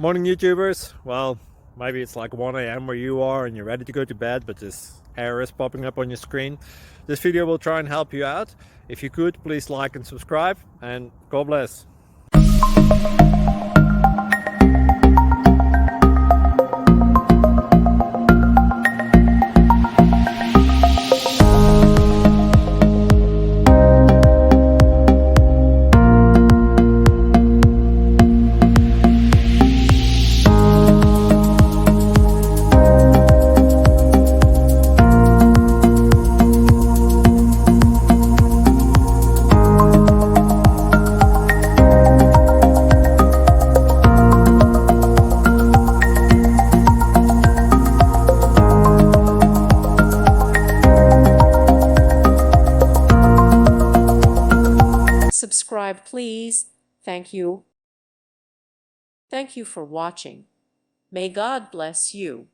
Morning YouTubers. Well, maybe it's like 1 a.m. where you are and you're ready to go to bed, but this error is popping up on your screen. This video will try and help you out. If you could, please like and subscribe, and God bless. Subscribe, please. Thank you. Thank you for watching. May God bless you.